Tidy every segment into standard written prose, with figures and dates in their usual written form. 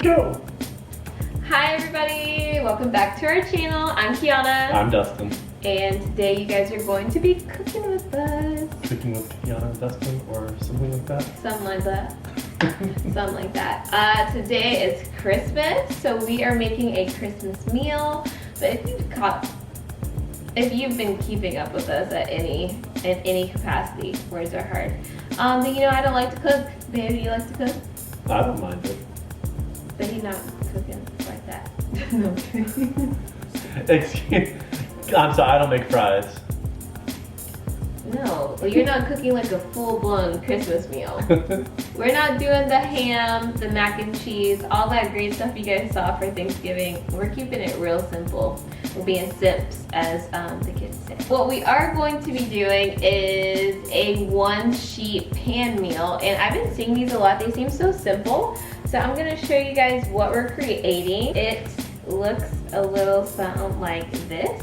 Go! Hi everybody, welcome back to our channel. I'm Keanna. I'm Dustin. And today you guys are going to be cooking with us. Cooking with Keanna and Dustin or something like that? Something like that. Something like that. Today is Christmas, so we are making a Christmas meal. But if you've been keeping up with us in any capacity, words are hard. Then you know I don't like to cook. Babe, do you like to cook? I don't mind it. But he's not cooking like that. No. I'm sorry, I don't make fries. No, well, you're not cooking like a full-blown Christmas meal. We're not doing the ham, the mac and cheese, all that great stuff you guys saw for Thanksgiving. We're keeping it real simple. We're being simps, as the kids say. What we are going to be doing is a one-sheet pan meal, and I've been seeing these a lot. They seem so simple. So I'm gonna show you guys what we're creating. It looks a little something like this.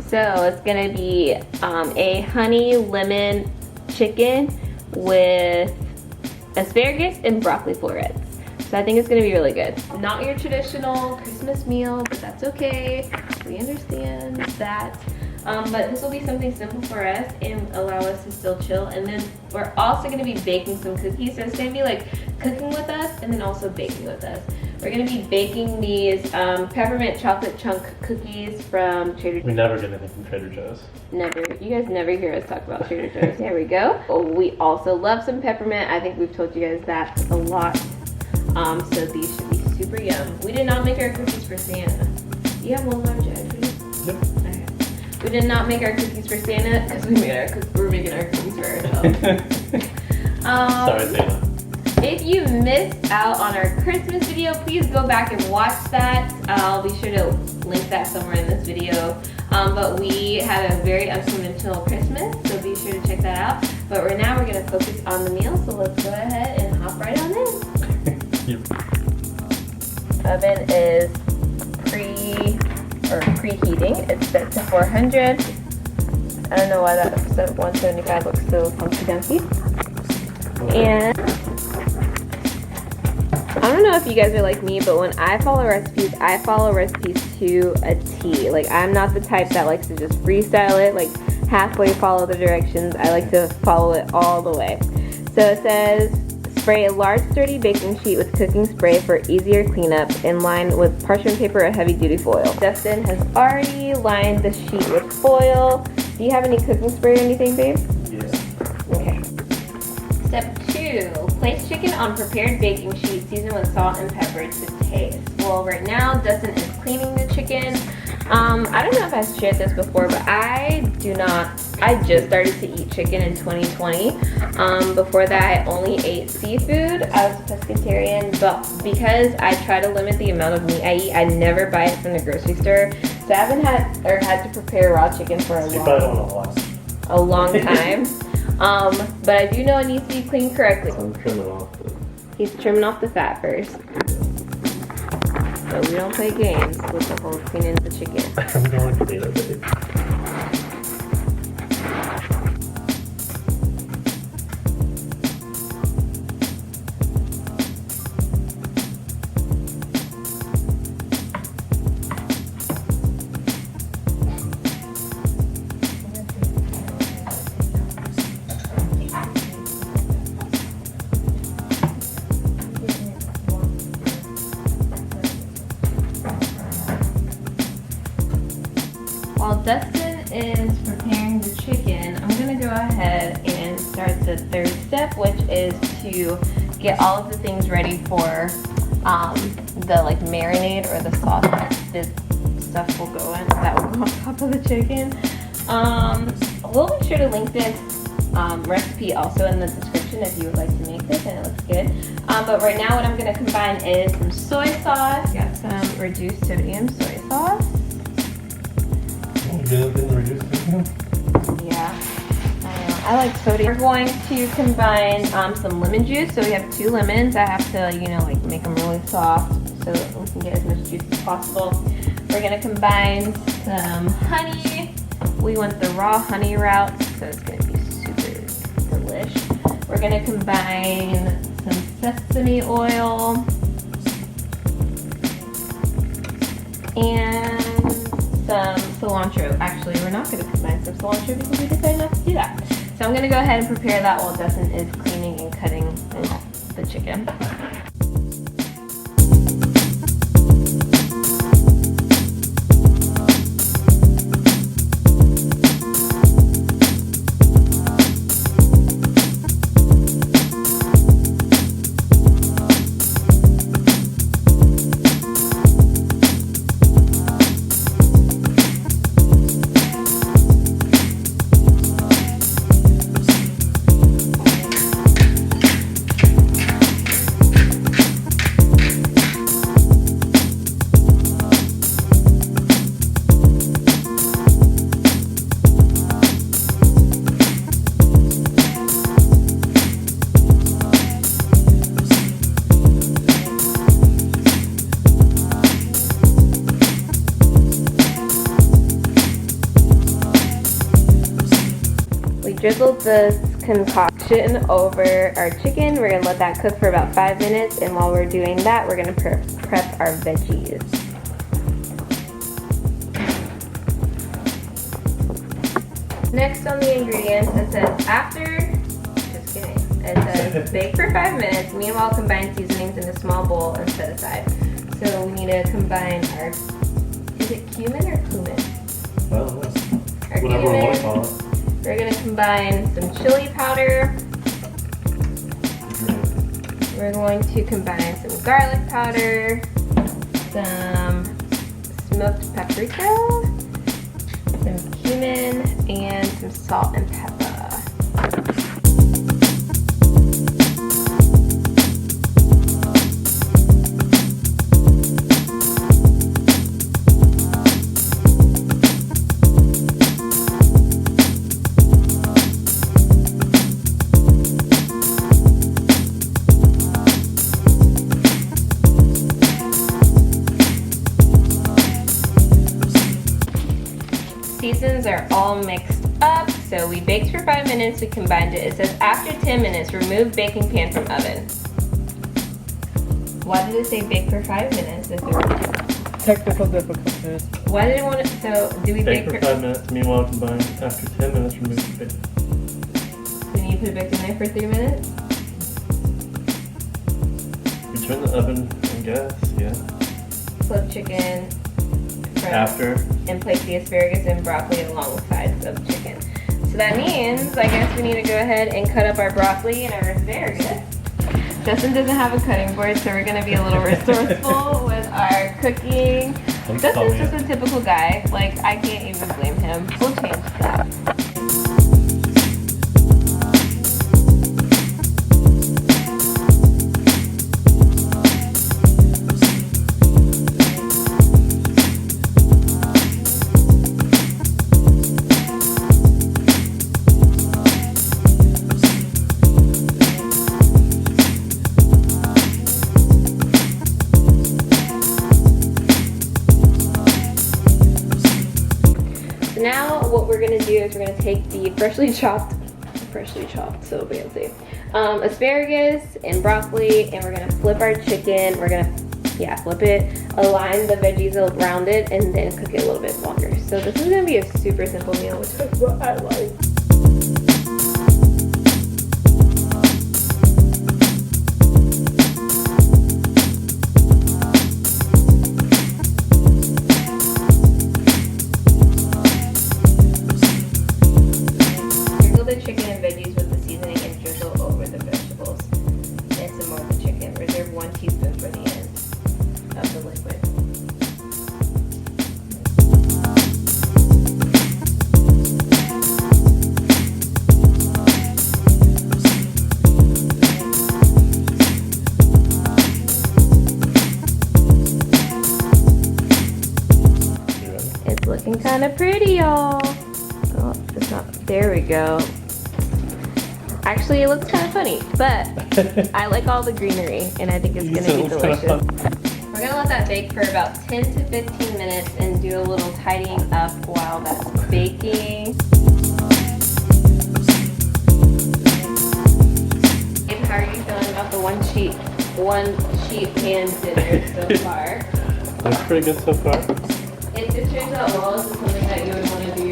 So it's gonna be a honey lemon chicken with asparagus and broccoli florets. So I think it's gonna be really good. Not your traditional Christmas meal, but that's okay. We understand that. But this will be something simple for us and allow us to still chill. And then we're also gonna be baking some cookies. So it's gonna be like cooking with us and then also baking with us. We're gonna be baking these peppermint chocolate chunk cookies from Trader Joe's. We never get anything from Trader Joe's. Never. You guys never hear us talk about Trader Joe's. There we go. We also love some peppermint. I think we've told you guys that a lot. So these should be super yum. We did not make our cookies for Santa. Do you have one more, Judge? Yep. Okay. We did not make our cookies for Santa because we're making our cookies for ourselves. Sorry, Santa. If you missed out on our Christmas video, please go back and watch that. I'll be sure to link that somewhere in this video. But we had a very unconventional Christmas, so be sure to check that out. But right now we're gonna focus on the meal, so let's go ahead and hop right on in. Yep. Oven is preheating. It's set to 400. I don't know why that episode 175 looks so funky dunky. And I don't know if you guys are like me, but when I follow recipes to a T. Like, I'm not the type that likes to just freestyle it, like halfway follow the directions. I like to follow it all the way. So it says, spray a large sturdy baking sheet with cooking spray for easier cleanup and line with parchment paper or heavy duty foil. Dustin has already lined the sheet with foil. Do you have any cooking spray or anything, babe? Yeah. Okay. Step 2, place chicken on prepared baking sheet, season with salt and pepper to taste. Well, right now Dustin is cleaning the chicken. I don't know if I've shared this before, but I just started to eat chicken in 2020. Before that, I only ate seafood. I was a pescatarian, but because I try to limit the amount of meat I eat, I never buy it from the grocery store. So I haven't had to prepare raw chicken for a long time. But I do know it needs to be cleaned correctly. I'm trimming off He's trimming off the fat first. So we don't play games with the whole cleaning the chicken. I'm going to clean it, babe. While Dustin is preparing the chicken, I'm gonna go ahead and start the third step, which is to get all of the things ready for the like marinade or the sauce that this stuff will go in, that will go on top of the chicken. We'll be sure to link this recipe also in the description if you would like to make this, and it looks good. But right now what I'm gonna combine is some soy sauce. Got some reduced sodium soy sauce. Yeah, I know. I like sodium. We're going to combine some lemon juice. So we have 2 lemons. I have to, like make them really soft so that we can get as much juice as possible. We're gonna combine some honey. We went the raw honey route, so it's gonna be super delicious. We're gonna combine some sesame oil and some cilantro. Actually, we're not gonna combine some cilantro because we decided not to do that. So I'm gonna go ahead and prepare that while Dustin is cleaning and cutting the chicken. Drizzled this concoction over our chicken. We're gonna let that cook for about 5 minutes, and while we're doing that, we're gonna prep our veggies. Next on the ingredients, it says it says bake for 5 minutes. Meanwhile, combine seasonings in a small bowl and set aside. So we need to combine our, is it cumin or cumin? Well, whatever we want to call it. We're gonna combine some chili powder. We're going to combine some garlic powder, some smoked paprika, some cumin, and some salt and pepper. Seasons are all mixed up, so we baked for 5 minutes, we combined it. It says after 10 minutes, remove baking pan from oven. Why did it say bake for 5 minutes? Technical difficulties. Why did it want to, so do we Bake for 5 minutes, meanwhile combine after 10 minutes, remove the bacon. Then you put it back in there for 3 minutes? Return the oven and gas, yeah. Flip chicken. After. And place the asparagus and broccoli along the sides of chicken. So that means, I guess we need to go ahead and cut up our broccoli and our asparagus. Justin doesn't have a cutting board, so we're gonna be a little resourceful with our cooking. Justin's just a typical guy. Like, I can't even blame him. We'll change that. Now what we're gonna do is we're gonna take the freshly chopped, so fancy, asparagus and broccoli, and we're gonna flip our chicken. We're gonna, flip it, align the veggies around it, and then cook it a little bit longer. So this is gonna be a super simple meal, which is what I like. The chicken and veggies with the seasoning and drizzle over the vegetables and some more of the chicken. Reserve 1 teaspoon for the end of the liquid. It's looking kind of pretty, y'all. Oh, it's not. There we go. Actually, it looks kind of funny, but I like all the greenery, and I think it's gonna be delicious. We're gonna let that bake for about 10 to 15 minutes and do a little tidying up while that's baking. sheet pan dinner so far. Looks pretty good so far. It just turns out well, this is something that you would want to do.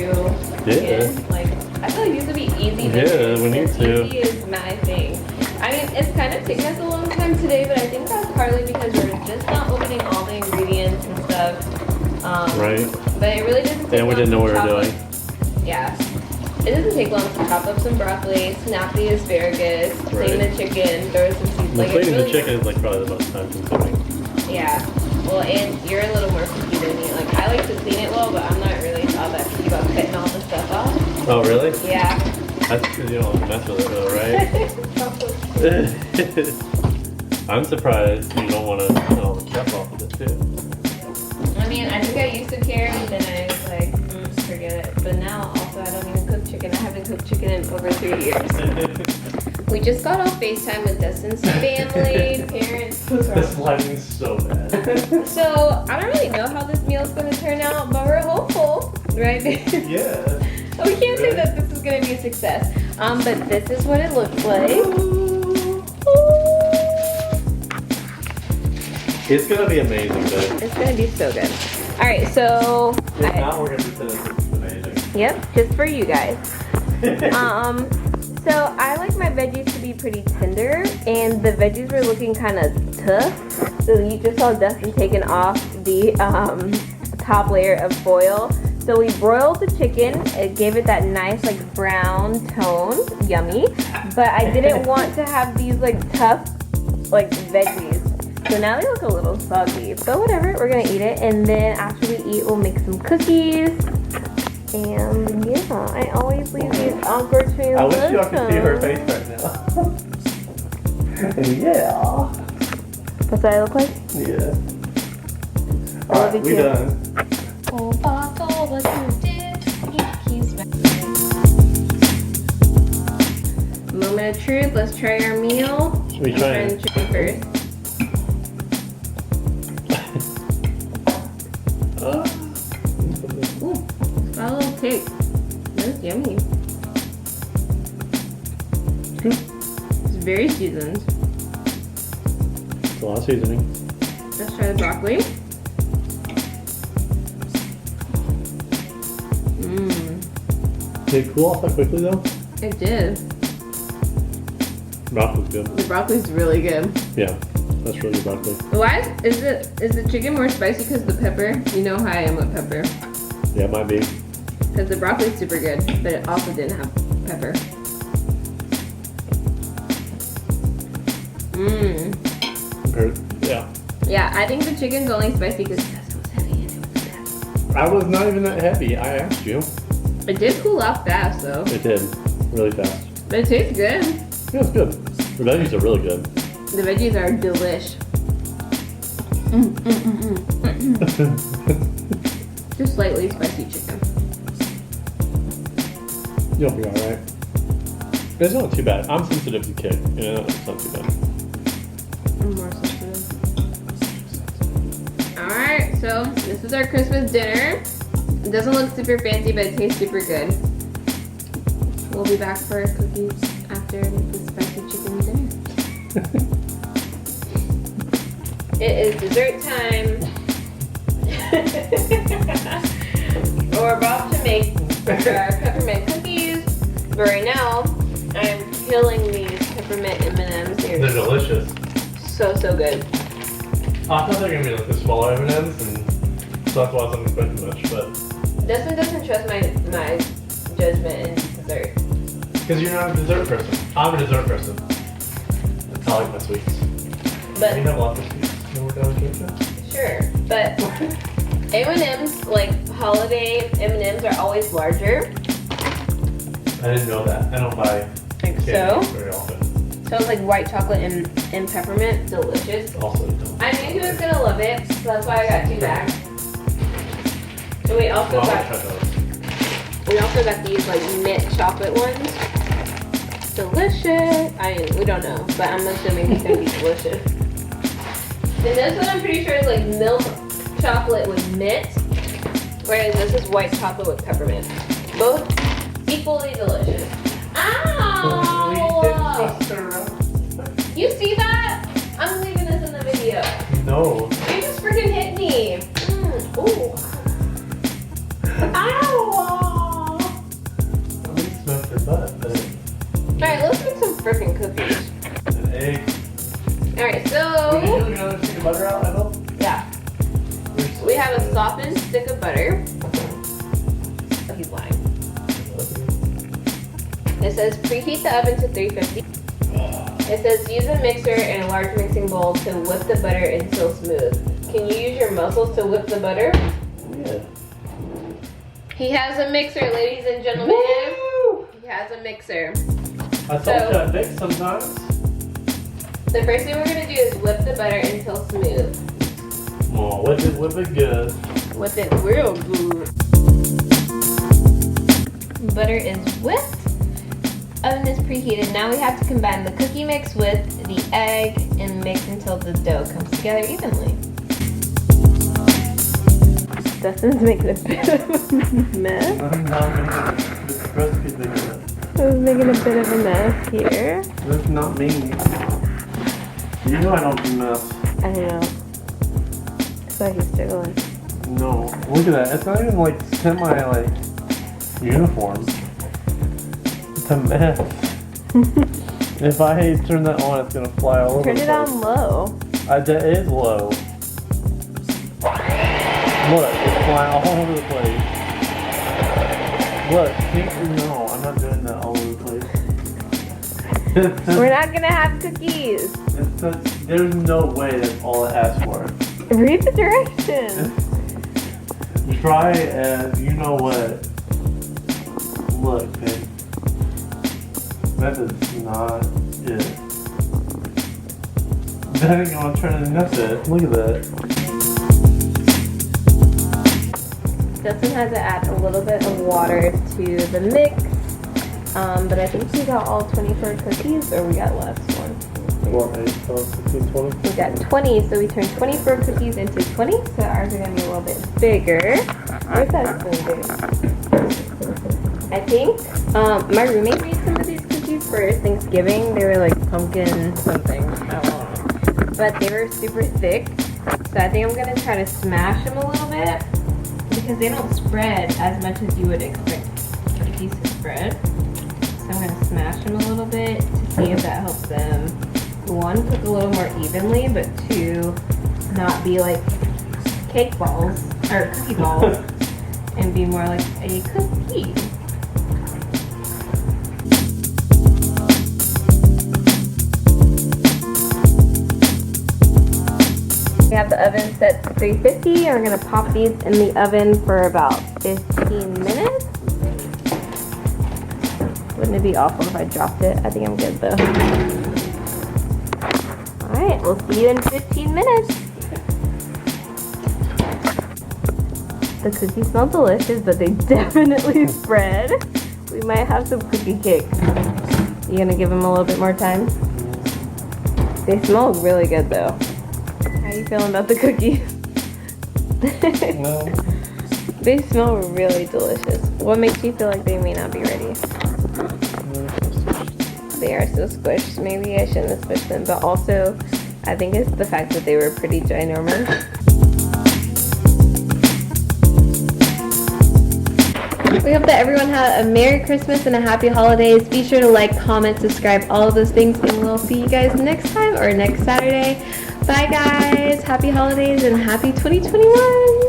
Yeah. Again. Like, I feel like these would be easy. Yeah, we need to. Easy is my thing. I mean, it's kind of taken us a long time today, but I think that's partly because we're just not opening all the ingredients and stuff. Right. But it really doesn't take And we long didn't know to what we were chop doing. up- Yeah. It doesn't take long to chop up some broccoli, snap the asparagus, clean the chicken, throw some seasoning. Like, Cleaning really the chicken is like probably the most time consuming. Yeah. Well, and you're a little more picky than me. Like, I like to clean it well, but I'm not really all that picky about cutting all the stuff off. Oh, really? Yeah. That's because you don't mess with it though, right? I'm surprised you don't want to cut all the stuff off of it too. I mean, I think I used to care, but then I was like, forget it. But now, also, I don't even cook chicken. I haven't cooked chicken in over 3 years. We just got off FaceTime with Dustin's family, parents. This lighting's so bad. So, I don't really know how this meal's going to turn out, but we're hopeful, right? Yeah. We can't say that this is going to be a success. But this is what it looks like. It's gonna be amazing, though. It's going to be so good. All right, so. If not, we're gonna pretend it's amazing. Yep, just for you guys. So I like my veggies to be pretty tender, and the veggies were looking kind of tough. So you just saw Dustin taking off the top layer of foil. So we broiled the chicken. It gave it that nice like brown tone, yummy. But I didn't want to have these like tough like veggies. So now they look a little soggy, but whatever, we're gonna eat it. And then after we eat, we'll make some cookies. And yeah, I always leave these awkward transitions. I wish y'all could see her face right now. Yeah. That's what I look like? Yeah. I love Alright, you we too. done. Oh, Papa, what you did? He's back. Moment of truth. Let's try our meal. We Let's try the chicken first. Ooh, got a little kick. That's yummy. Good. It's very seasoned. It's a lot of seasoning. Let's try the broccoli. Mmm, Did it cool off that quickly though? it did. Broccoli's good. The broccoli's really good. Yeah, that's really good broccoli. Why is the chicken more spicy because of the pepper? You know how I am with pepper. Yeah, it might be. Because the broccoli's super good, but it also didn't have pepper. Mmm. Yeah. Yeah, I think the chicken's only spicy because Dustin was heavy and it was fast. I was not even that heavy. I asked you. It did cool off fast though. It did. Really fast. But it tastes good. Yeah, it's good. The veggies are really good. The veggies are delish. Just slightly spicy chicken. You'll be alright. It's not too bad. I'm sensitive to kick. You know, it's not too bad. I'm more sensitive. Alright, so this is our Christmas dinner. It doesn't look super fancy, but it tastes super good. We'll be back for cookies after the spicy chicken dinner. It is dessert time. We're about to make our peppermint cookies, but right now I'm peeling these peppermint M&Ms. They're delicious. So good. I thought they were gonna be like the smaller M&Ms, and so that's why I wasn't expecting much. But Dustin doesn't trust my judgment in dessert. because you're not a dessert person, I'm a dessert person. I like my sweets. But We have lots of sweets. You know what that was? sure, but M&Ms, like holiday M&Ms, are always larger. I didn't know that. I don't buy Like candy so. very often. So it's like white chocolate and peppermint, delicious. Also, don't. I knew he was gonna love it, so that's why I got 2 bags. And we also Well, I'll got try those. these like mint chocolate ones. Delicious. I mean, we don't know, but I'm assuming it's gonna be delicious. And this one I'm pretty sure is like milk chocolate with mint, whereas this is white chocolate with peppermint. Both equally delicious. Ow! You see that? Would you So, do another stick of butter out, Ethel? yeah, we have a softened stick of butter. He's lying. It says preheat the oven to 350. It says use a mixer and a large mixing bowl to whip the butter until smooth. Can you use your muscles to whip the butter? Yeah. He has a mixer, ladies and gentlemen. Woo! He has a mixer. I told you I bake sometimes. The first thing we're gonna do is whip the butter until smooth. Oh, whip it good. Whip it real good. Butter is whipped. Oven is preheated. Now we have to combine the cookie mix with the egg and mix until the dough comes together evenly. Dustin's making a bit of a mess. I'm not making this recipe big enough. I was making a bit of a mess here. That's not me. You know I don't do mess. I know. That's why he's struggling. No. Look at that. It's not even like semi like uniform. It's a mess. If I turn that on, it's gonna fly all over. Turn the it place. on low. That is low. Look, it's flying all over the place. Look, no, I'm not doing that all over the place. We're not gonna have cookies. There's no way that's all it asks for. Read the directions. Try and you know what? Look, babe. That is not it. That ain't gonna turn into nothing. Look at that. Justin has to add a little bit of water to the mix, but I think we got all 24 cookies, or we got less one. What, 8, 12, 16, 20? We got 20, so we turned 24 cookies into 20, so ours are gonna be a little bit bigger. Where's that spoon? I think my roommate made some of these cookies for Thanksgiving. They were like pumpkin something, I don't know, but they were super thick, so I think I'm gonna try to smash them a little bit, because they don't spread as much as you would expect cookies to spread. So I'm gonna smash them a little bit to see if that helps them, one, cook a little more evenly, but two, not be like cake balls, or cookie balls, and be more like a cookie. We have the oven set to 350, and we're gonna pop these in the oven for about 15 minutes. Wouldn't it be awful if I dropped it? I think I'm good though. Alright, we'll see you in 15 minutes. The cookies smell delicious, but they definitely spread. We might have some cookie cake. You gonna give them a little bit more time? They smell really good though. How are you feeling about the cookies? No. They smell really delicious. What makes you feel like they may not be ready? They are so squished. Maybe I shouldn't have squished them, but also I think it's the fact that they were pretty ginormous. We hope that everyone had a Merry Christmas and a Happy Holidays. Be sure to like, comment, subscribe, all of those things, and we'll see you guys next time or next Saturday. Bye guys, happy holidays and happy 2021.